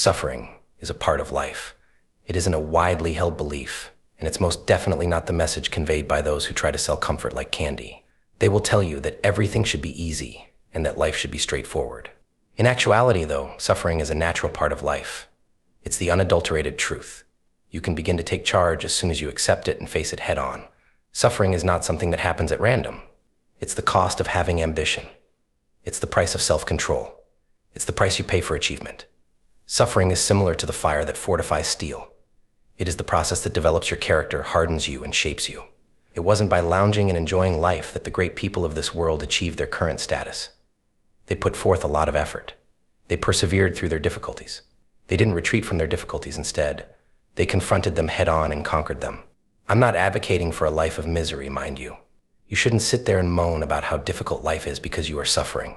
Suffering is a part of life. It isn't a widely held belief, and it's most definitely not the message conveyed by those who try to sell comfort like candy. They will tell you that everything should be easy and that life should be straightforward. In actuality, though, suffering is a natural part of life. It's the unadulterated truth. You can begin to take charge as soon as you accept it and face it head on. Suffering is not something that happens at random. It's the cost of having ambition. It's the price of self-control. It's the price you pay for achievement. Suffering is similar to the fire that fortifies steel. It is the process that develops your character, hardens you, and shapes you. It wasn't by lounging and enjoying life that the great people of this world achieved their current status. They put forth a lot of effort. They persevered through their difficulties. They didn't retreat from their difficulties instead. They confronted them head on and conquered them. I'm not advocating for a life of misery, mind you. You shouldn't sit there and moan about how difficult life is because you are suffering.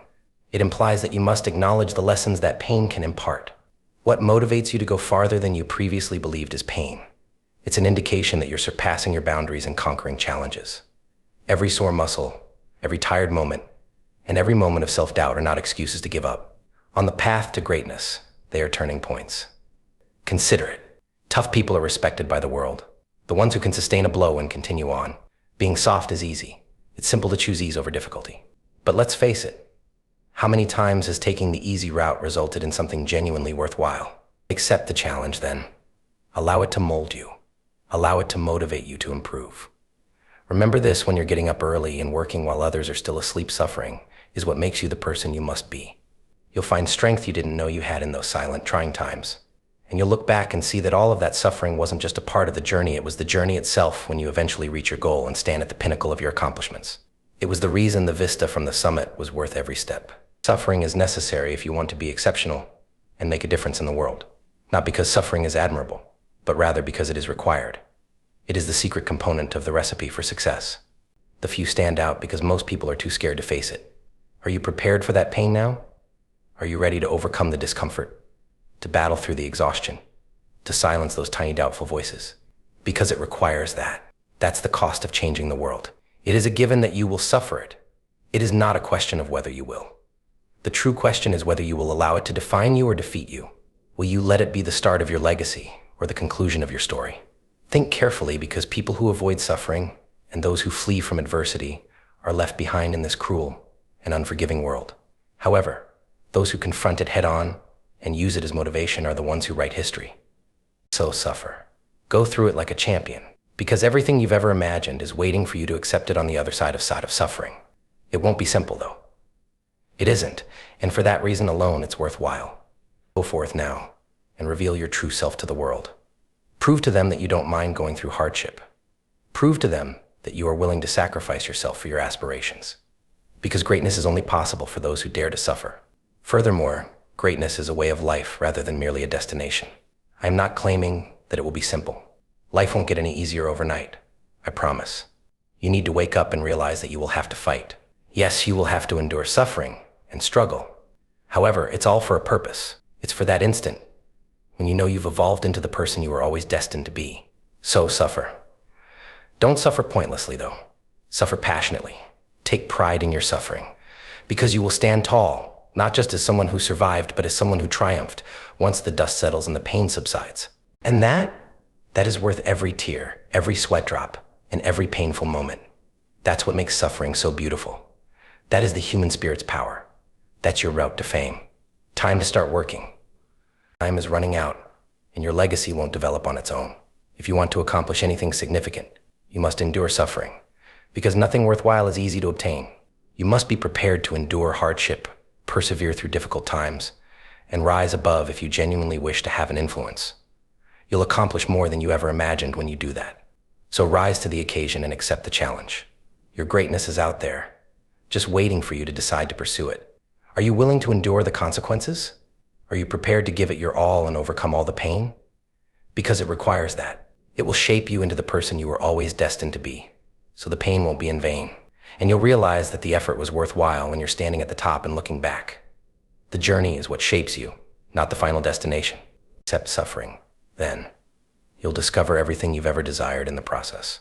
It implies that you must acknowledge the lessons that pain can impart. What motivates you to go farther than you previously believed is pain. It's an indication that you're surpassing your boundaries and conquering challenges. Every sore muscle, every tired moment, and every moment of self-doubt are not excuses to give up. On the path to greatness, they are turning points. Consider it. Tough people are respected by the world. The ones who can sustain a blow and continue on. Being soft is easy. It's simple to choose ease over difficulty. But let's face it, how many times has taking the easy route resulted in something genuinely worthwhile? Accept the challenge then. Allow it to mold you. Allow it to motivate you to improve. Remember this: when you're getting up early and working while others are still asleep, suffering is what makes you the person you must be. You'll find strength you didn't know you had in those silent, trying times. And you'll look back and see that all of that suffering wasn't just a part of the journey, it was the journey itself when you eventually reach your goal and stand at the pinnacle of your accomplishments. It was the reason the vista from the summit was worth every step. Suffering is necessary if you want to be exceptional and make a difference in the world. Not because suffering is admirable, but rather because it is required. It is the secret component of the recipe for success. The few stand out because most people are too scared to face it. Are you prepared for that pain now? Are you ready to overcome the discomfort? To battle through the exhaustion? To silence those tiny doubtful voices? Because it requires that. That's the cost of changing the world. It is a given that you will suffer it. It is not a question of whether you will. The true question is whether you will allow it to define you or defeat you. Will you let it be the start of your legacy or the conclusion of your story? Think carefully, because people who avoid suffering and those who flee from adversity are left behind in this cruel and unforgiving world. However, those who confront it head on and use it as motivation are the ones who write history. So suffer. Go through it like a champion, because everything you've ever imagined is waiting for you to accept it on the other side of suffering. It won't be simple, though. It isn't, and for that reason alone, it's worthwhile. Go forth now and reveal your true self to the world. Prove to them that you don't mind going through hardship. Prove to them that you are willing to sacrifice yourself for your aspirations. Because greatness is only possible for those who dare to suffer. Furthermore, greatness is a way of life rather than merely a destination. I am not claiming that it will be simple. Life won't get any easier overnight, I promise. You need to wake up and realize that you will have to fight. Yes, you will have to endure suffering and struggle. However, it's all for a purpose. It's for that instant when you know you've evolved into the person you were always destined to be. So suffer. Don't suffer pointlessly, though. Suffer passionately. Take pride in your suffering, because you will stand tall, not just as someone who survived, but as someone who triumphed once the dust settles and the pain subsides. And that is worth every tear, every sweat drop, and every painful moment. That's what makes suffering so beautiful. That is the human spirit's power. That's your route to fame. Time to start working. Time is running out, and your legacy won't develop on its own. If you want to accomplish anything significant, you must endure suffering, because nothing worthwhile is easy to obtain. You must be prepared to endure hardship, persevere through difficult times, and rise above if you genuinely wish to have an influence. You'll accomplish more than you ever imagined when you do that. So rise to the occasion and accept the challenge. Your greatness is out there, just waiting for you to decide to pursue it. Are you willing to endure the consequences? Are you prepared to give it your all and overcome all the pain? Because it requires that. It will shape you into the person you were always destined to be. So the pain won't be in vain. And you'll realize that the effort was worthwhile when you're standing at the top and looking back. The journey is what shapes you, not the final destination. Accept suffering. Then, you'll discover everything you've ever desired in the process.